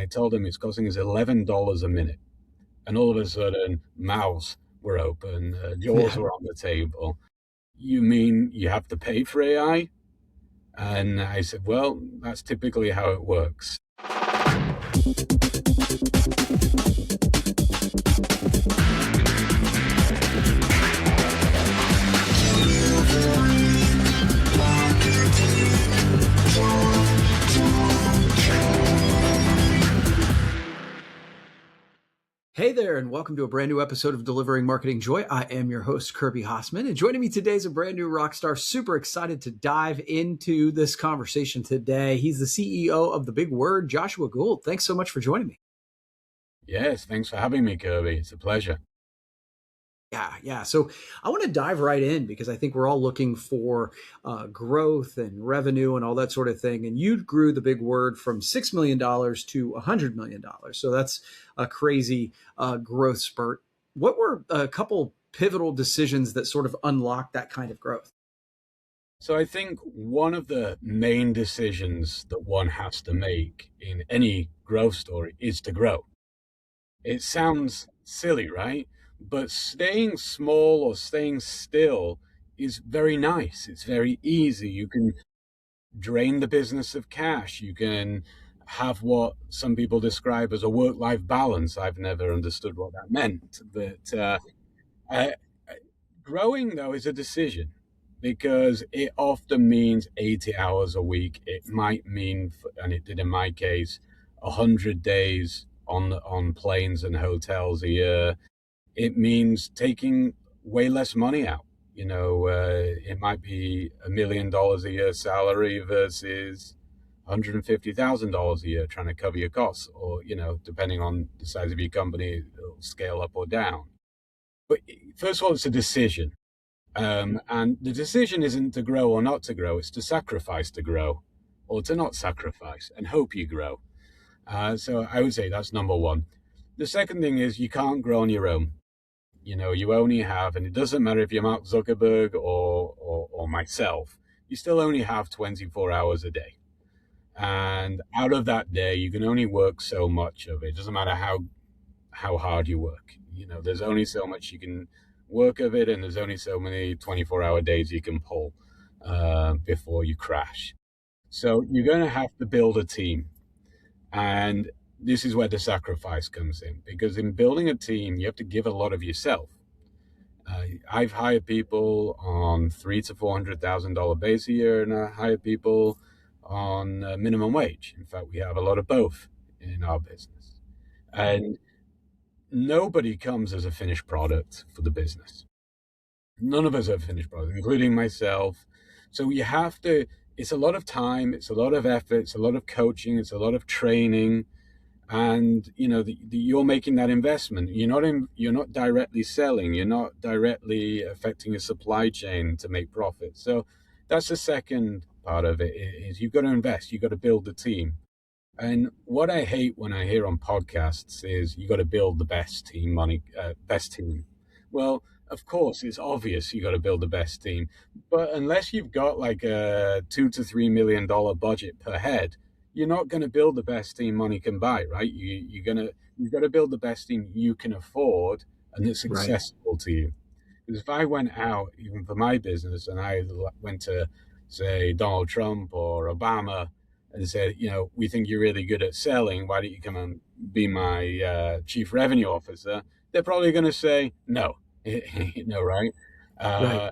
told him it's costing us $11 a minute. And all of a sudden, mouths were open, jaws Yeah. were on the table. You mean you have to pay for AI? And I said, well, that's typically how it works. Hey there, and welcome to a brand new episode of Delivering Marketing Joy. I am your host, Kirby Hassman, and joining me today is a brand new rock star. Super excited to dive into this conversation today. He's the CEO of The Big Word, Joshua Gould. Thanks so much for joining me. Yes, thanks for having me, Kirby. It's a pleasure. Yeah. So I want to dive right in because I think we're all looking for growth and revenue and all that sort of thing. And you grew The Big Word from $6 million to $100 million. So that's a crazy growth spurt. What were a couple pivotal decisions that sort of unlocked that kind of growth? So I think one of the main decisions that one has to make in any growth story is to grow. It sounds silly, right? But staying small or staying still is very nice. It's very easy. You can drain the business of cash. You can have what some people describe as a work-life balance. I've never understood what that meant. But I, growing, though, is a decision because it often means 80 hours a week. It might mean, and it did in my case, 100 days on planes and hotels a year. It means taking way less money out. It might be $1 million a year salary versus $150,000 a year trying to cover your costs, or, depending on the size of your company, it'll scale up or down. But first of all, it's a decision. And the decision isn't to grow or not to grow, it's to sacrifice to grow or to not sacrifice and hope you grow. So I would say that's number one. The second thing is you can't grow on your own. You only have, and it doesn't matter if you're Mark Zuckerberg or myself, you still only have 24 hours a day. And out of that day, you can only work so much of it. It doesn't matter how hard you work. There's only so much you can work of it, and there's only so many 24-hour days you can pull before you crash. So you're going to have to build a team. And this is where the sacrifice comes in, because in building a team, you have to give a lot of yourself. I've hired people on $300,000 to $400,000 base a year, and I hire people on minimum wage. In fact, we have a lot of both in our business. And nobody comes as a finished product for the business. None of us are finished product, including myself. So you have to, it's a lot of time, it's a lot of effort, it's a lot of coaching, it's a lot of training. And you're making that investment. You're not directly selling, you're not directly affecting a supply chain to make profit. So that's the second part of it, is you've got to invest, you've got to build the team. And what I hate when I hear on podcasts is you got to build the best team. Best team. Well, of course, it's obvious you got to build the best team, but unless you've got like a $2 to $3 million budget per head, you're not going to build the best team money can buy, right? You've got to build the best team you can afford and that's Right. accessible to you. Because if I went out, even for my business, and I went to, say, Donald Trump or Obama and said, we think you're really good at selling, why don't you come and be my chief revenue officer? They're probably going to say no, right? Right.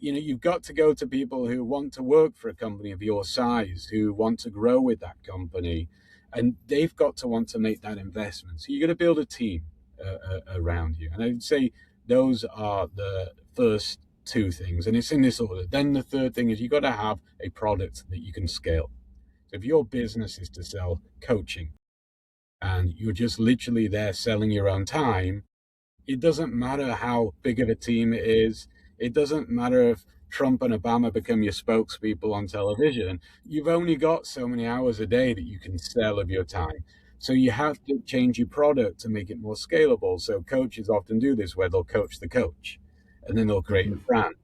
You've got to go to people who want to work for a company of your size, who want to grow with that company, and they've got to want to make that investment. So you've got to build a team around you. And I'd say those are the first two things, and it's in this order. Then the third thing is you've got to have a product that you can scale. So if your business is to sell coaching and you're just literally there selling your own time, it doesn't matter how big of a team it is. It doesn't matter if Trump and Obama become your spokespeople on television. You've only got so many hours a day that you can sell of your time. So you have to change your product to make it more scalable. So coaches often do this, where they'll coach the coach and then they'll create a brand.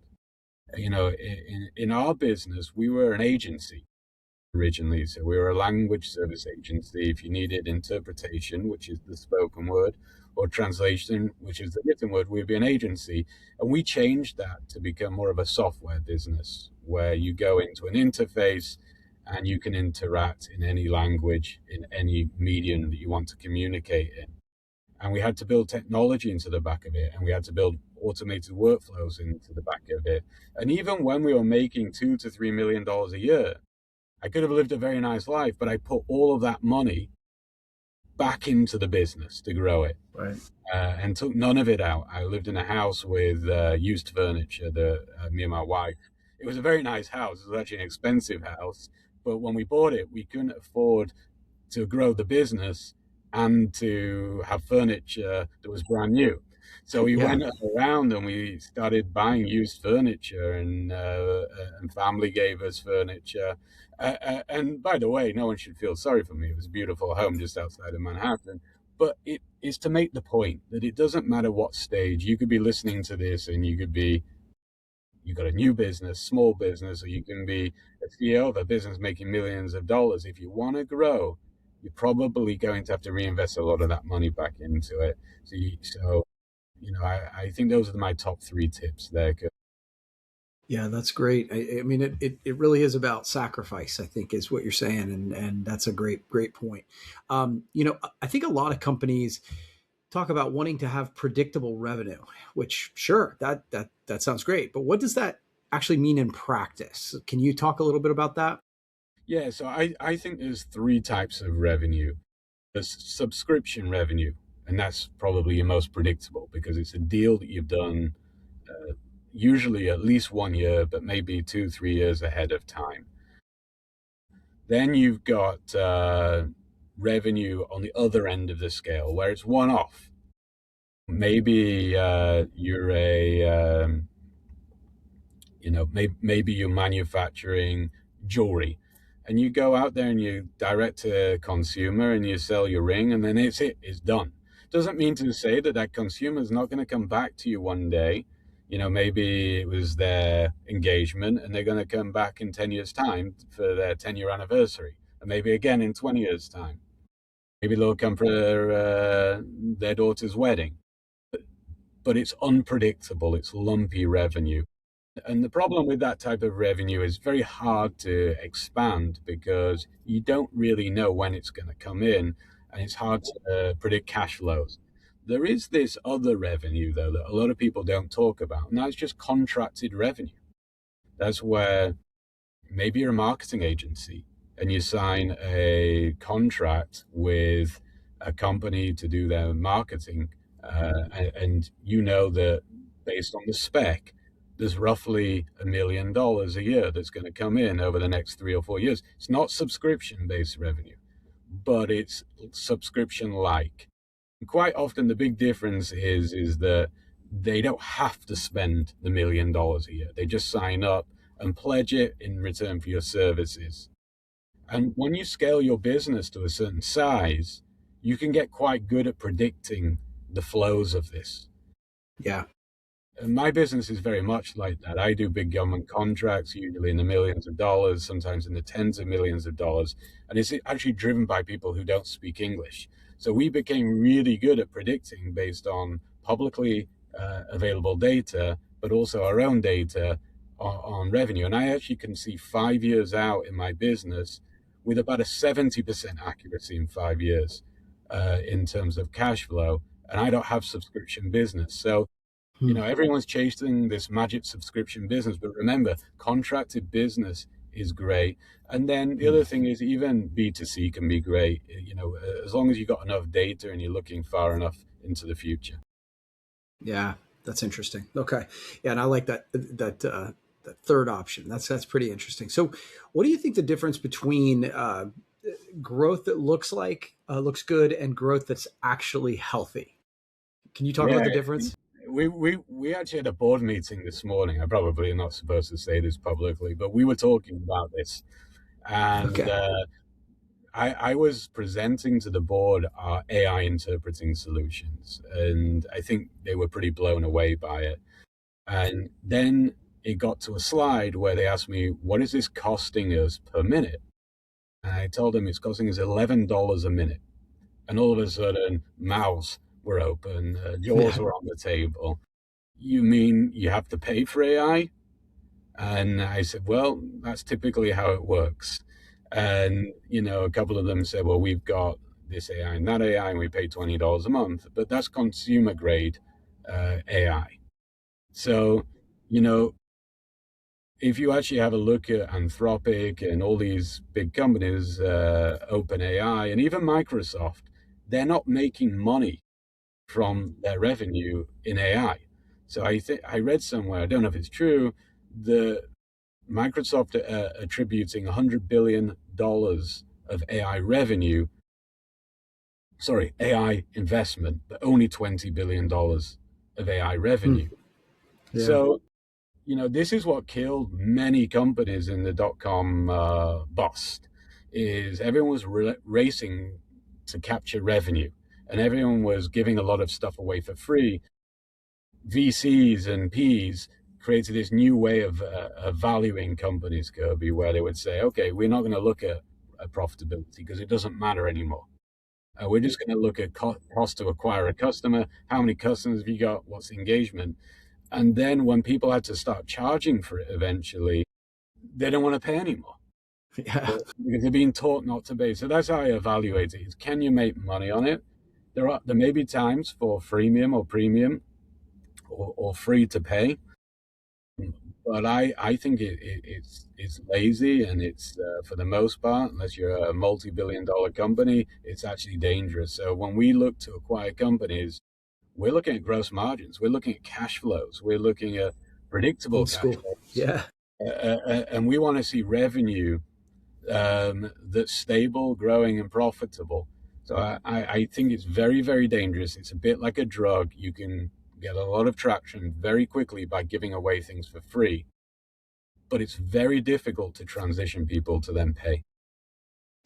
In our business, we were an agency. originally. So we were a language service agency. If you needed interpretation, which is the spoken word, or translation, which is the written word, we'd be an agency. And we changed that to become more of a software business where you go into an interface and you can interact in any language, in any medium that you want to communicate in. And we had to build technology into the back of it, and we had to build automated workflows into the back of it. And even when we were making $2 to $3 million a year, I could have lived a very nice life, but I put all of that money back into the business to grow it, Right. and took none of it out. I lived in a house with used furniture, me and my wife. It was a very nice house. It was actually an expensive house, but when we bought it, we couldn't afford to grow the business and to have furniture that was brand new. So we Yeah. went around and we started buying used furniture, and family gave us furniture. And by the way, no one should feel sorry for me. It was a beautiful home just outside of Manhattan. But it is to make the point that it doesn't matter what stage. You could be listening to this and you got a new business, small business, or you can be a CEO of a business making millions of dollars. If you want to grow, you're probably going to have to reinvest a lot of that money back into it. I think those are my top three tips there. Yeah, that's great. I mean, it really is about sacrifice, I think, is what you're saying. And that's a great point. I think a lot of companies talk about wanting to have predictable revenue, which sure, that sounds great. But what does that actually mean in practice? Can you talk a little bit about that? Yeah, so I think there's three types of revenue. There's subscription revenue, and that's probably your most predictable because it's a deal that you've done usually at least 1 year, but maybe 2, 3 years ahead of time. Then you've got revenue on the other end of the scale where it's one off. Maybe you're maybe you're manufacturing jewelry and you go out there and you direct to consumer and you sell your ring and then it's done. Doesn't mean to say that that consumer is not going to come back to you one day. Maybe it was their engagement and they're going to come back in 10 years time for their 10-year anniversary, and maybe again in 20 years time. Maybe they'll come for their daughter's wedding, but it's unpredictable. It's lumpy revenue. And the problem with that type of revenue is very hard to expand because you don't really know when it's going to come in, and it's hard to predict cash flows. There is this other revenue, though, that a lot of people don't talk about, and that's just contracted revenue. That's where maybe you're a marketing agency and you sign a contract with a company to do their marketing, and you know that based on the spec, there's roughly $1 million a year that's going to come in over the next 3 or 4 years. It's not subscription-based revenue, but it's subscription-like. Quite often, the big difference is that they don't have to spend the $1 million a year. They just sign up and pledge it in return for your services. And when you scale your business to a certain size, you can get quite good at predicting the flows of this. Yeah. And my business is very much like that. I do big government contracts, usually in the millions of dollars, sometimes in the tens of millions of dollars. And it's actually driven by people who don't speak English. So we became really good at predicting based on publicly available data, but also our own data on revenue. And I actually can see 5 years out in my business with about a 70% accuracy in 5 years in terms of cash flow. And I don't have subscription business. So everyone's chasing this magic subscription business, but remember, contracted business is great. And then the other thing is even B2C can be great, as long as you've got enough data and you're looking far enough into the future. Yeah, that's interesting. Okay. Yeah, and I like that third option. That's pretty interesting. So, what do you think the difference between growth that looks good and growth that's actually healthy? Can you talk about Yeah, the difference? we actually had a board meeting this morning. I'm probably not supposed to say this publicly, but we were talking about this. And Okay. I was presenting to the board our AI interpreting solutions, and I think they were pretty blown away by it. And then it got to a slide where they asked me, what is this costing us per minute? And I told him it's costing us $11 a minute. And all of a sudden, mouths were open, jaws Yeah. were on the table. You mean you have to pay for AI? And I said, well, that's typically how it works. And, a couple of them said, well, we've got this AI and that AI, and we pay $20 a month, but that's consumer grade AI. So, you know, if you actually have a look at Anthropic and all these big companies, OpenAI and even Microsoft, they're not making money from their revenue in AI. So I think I read somewhere, I don't know if it's true, the Microsoft attributing $100 billion of AI revenue, sorry, AI investment, but only $20 billion of AI Hmm. revenue. Yeah. So, this is what killed many companies in the dot-com bust, is everyone was racing to capture revenue, and everyone was giving a lot of stuff away for free. VCs and Ps created this new way of valuing companies, Kirby, where they would say, okay, we're not going to look at profitability because it doesn't matter anymore. We're just going to look at cost to acquire a customer. How many customers have you got? What's the engagement? And then when people had to start charging for it eventually, they don't want to pay anymore Yeah. because they're being taught not to pay. So that's how I evaluate it: is can you make money on it? There may be times for freemium or premium or free to pay, but I think it's lazy, and it's for the most part, unless you're a multi-billion-dollar company, it's actually dangerous. So when we look to acquire companies, we're looking at gross margins, we're looking at cash flows, we're looking at predictable Old cash school. flows, Yeah. and we want to see revenue that's stable, growing, and profitable. So I think it's very, very dangerous. It's a bit like a drug. You can get a lot of traction very quickly by giving away things for free, but it's very difficult to transition people to then pay.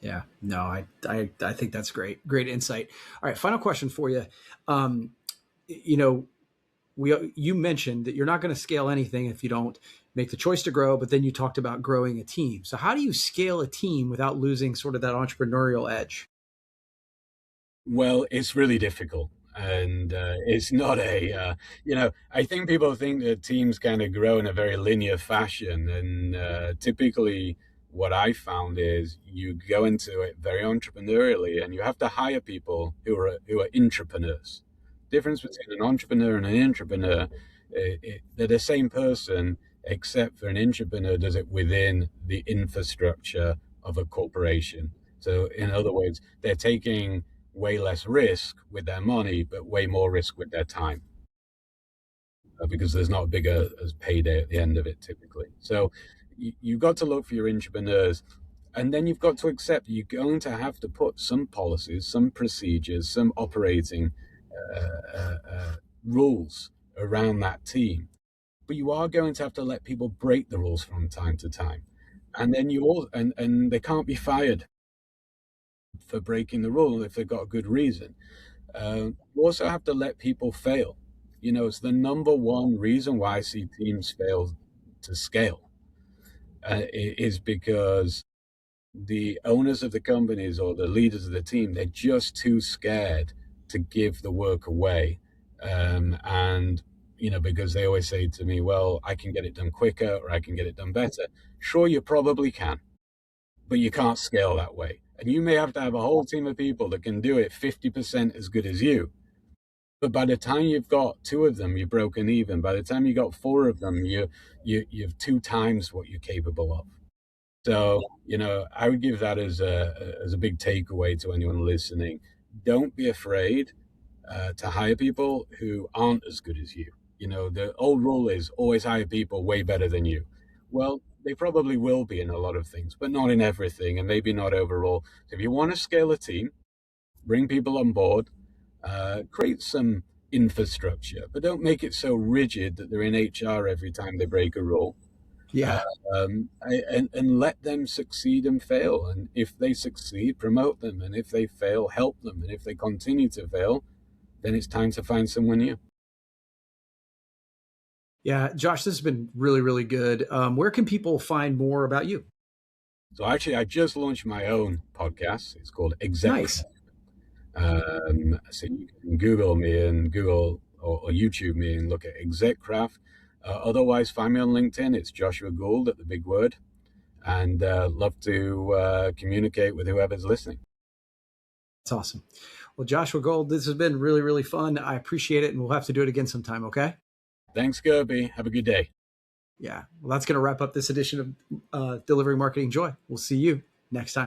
Yeah. No, I think that's great. Great insight. All right. Final question for you. Um, you know, you mentioned that you're not going to scale anything if you don't make the choice to grow, but then you talked about growing a team. So how do you scale a team without losing sort of that entrepreneurial edge? Well, it's really difficult. And it's not I think people think that teams kind of grow in a very linear fashion. And typically, what I found is you go into it very entrepreneurially, and you have to hire people who are intrapreneurs. Difference between an entrepreneur and an intrapreneur, they're the same person, except for an intrapreneur does it within the infrastructure of a corporation. So, in other words, they're taking way less risk with their money, but way more risk with their time, because there's not a bigger as payday at the end of it typically. So you've got to look for your entrepreneurs, and then you've got to accept you're going to have to put some policies, some procedures, some operating rules around that team. But you are going to have to let people break the rules from time to time, and then and they can't be fired for breaking the rule if they've got a good reason. You also have to let people fail. It's the number one reason why I see teams fail to scale, is because the owners of the companies or the leaders of the team, they're just too scared to give the work away. And, because they always say to me, well, I can get it done quicker or I can get it done better. Sure, you probably can, but you can't scale that way. And you may have to have a whole team of people that can do it 50% as good as you. But by the time you've got two of them, you're broken even. By the time you got four of them, you've two times what you're capable of. So, I would give that as a big takeaway to anyone listening. Don't be afraid to hire people who aren't as good as you. The old rule is always hire people way better than you. Well, they probably will be in a lot of things, but not in everything, and maybe not overall. So if you want to scale a team, bring people on board, create some infrastructure, but don't make it so rigid that they're in HR every time they break a rule. Yeah. And let them succeed and fail. And if they succeed, promote them. And if they fail, help them. And if they continue to fail, then it's time to find someone new. Yeah. Josh, this has been really, really good. Where can people find more about you? So actually, I just launched my own podcast. It's called Exec. Nice. So you can Google or YouTube me and look at ExecCraft. Otherwise, find me on LinkedIn. It's Joshua Gould at the big word, and love to communicate with whoever's listening. That's awesome. Well, Joshua Gould, this has been really, really fun. I appreciate it, and we'll have to do it again sometime, okay? Thanks, Gerby. Have a good day. Yeah. Well, that's going to wrap up this edition of Delivering Marketing Joy. We'll see you next time.